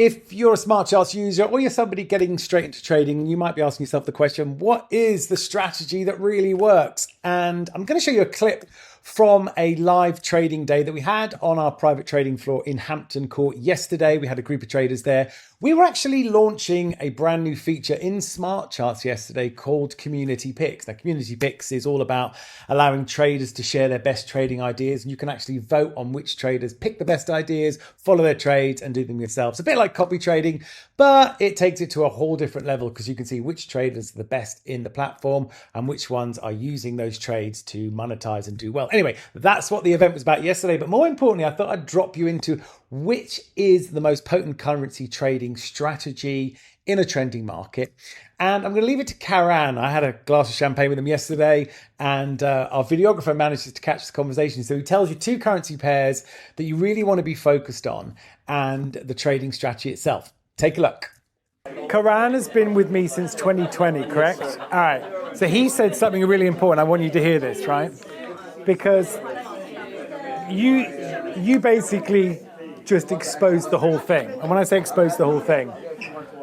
If you're a smart charts user or you're somebody getting straight into trading, you might be asking yourself the question, what is the strategy that really works? And I'm going to show you a clip from a live trading day that we had on our private trading floor in Hampton Court yesterday. We had a group of traders there. We were actually launching a brand new feature in Smart Charts yesterday called Community Picks. Now, Community Picks is all about allowing traders to share their best trading ideas, and you can actually vote on which traders pick the best ideas, follow their trades, and do them yourselves. A bit like copy trading, but it takes it to a whole different level because you can see which traders are the best in the platform and which ones are using those trades to monetize and do well. Anyway, that's what the event was about yesterday. But more importantly, I thought I'd drop you into which is the most potent currency trading strategy in a trending market. And I'm going to leave it to Karan. I had a glass of champagne with him yesterday, and our videographer manages to catch the conversation. So he tells you two currency pairs that you really want to be focused on and the trading strategy itself. Take a look. Karan has been with me since 2020, correct? Yes, all right. So he said something really important. I want you to hear this, right? Because you basically just exposed the whole thing. And when I say expose the whole thing,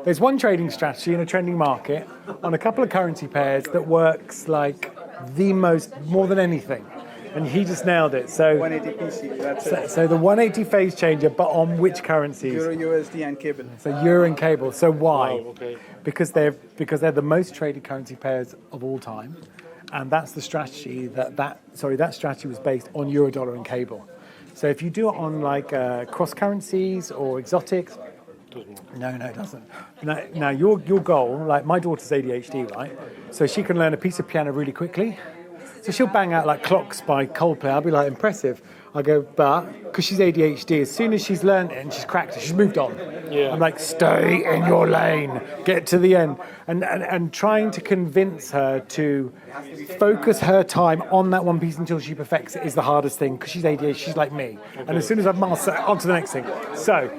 there's one trading strategy in a trending market on a couple of currency pairs that works like the most, more than anything. And he just nailed it. So 180 PC, that's it. So the 180 phase changer, but on which currencies? Euro, USD, and cable. So euro and cable. So why? Oh, okay. Because they're the most traded currency pairs of all time. And that's the strategy that strategy was based on euro, dollar, and cable. So if you do it on like cross currencies or exotics, no, it doesn't. Now your goal, like my daughter's ADHD, right? So she can learn a piece of piano really quickly. So she'll bang out like Clocks by Coldplay. I'll be like, impressive. I go, but because she's ADHD, as soon as she's learned it and she's cracked it, she's moved on. Yeah. I'm like, stay in your lane, get to the end. And trying to convince her to focus her time on that one piece until she perfects it is the hardest thing because she's ADHD, she's like me. Okay. And as soon as I've mastered it, on to the next thing. So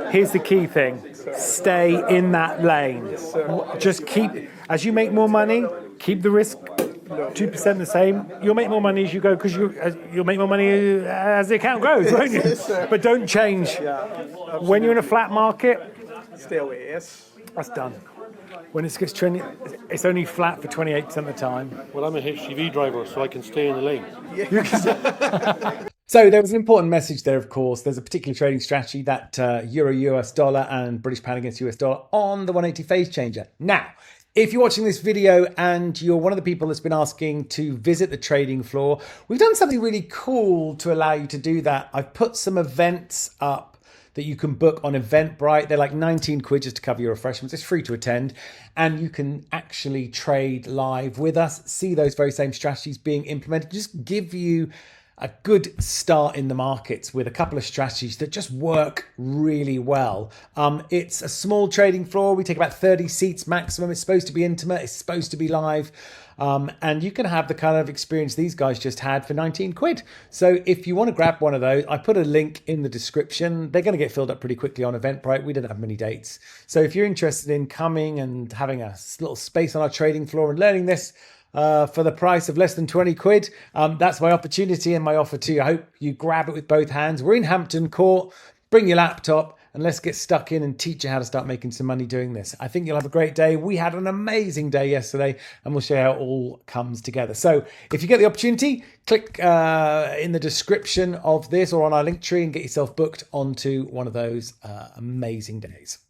here's the key thing. Stay in that lane. Just keep, as you make more money, keep the risk 2% the same. You'll make more money as you go because you'll make more money as the account grows, won't you? But don't change. Yeah, when you're in a flat market, stay away, yes. That's done. When it gets trending, it's only flat for 28% of the time. Well, I'm a HGV driver, so I can stay in the lane. Yeah. So there was an important message there, of course. There's a particular trading strategy that Euro, US dollar and British pound against US dollar on the 180 phase changer. Now, if you're watching this video and you're one of the people that's been asking to visit the trading floor, we've done something really cool to allow you to do that. I've put some events up that you can book on Eventbrite. They're like 19 quid just to cover your refreshments. It's free to attend. And you can actually trade live with us, see those very same strategies being implemented, just give you a good start in the markets with a couple of strategies that just work really well. It's a small trading floor. We take about 30 seats maximum. It's supposed to be intimate. It's supposed to be live. And you can have the kind of experience these guys just had for 19 quid. So if you want to grab one of those, I put a link in the description. They're going to get filled up pretty quickly on Eventbrite. We don't have many dates. So if you're interested in coming and having a little space on our trading floor and learning this, for the price of less than 20 quid. That's my opportunity and my offer to you. I hope you grab it with both hands. We're in Hampton Court. Bring your laptop and let's get stuck in and teach you how to start making some money doing this. I think you'll have a great day. We had an amazing day yesterday and we'll show you how it all comes together. So if you get the opportunity, click in the description of this or on our link tree and get yourself booked onto one of those amazing days.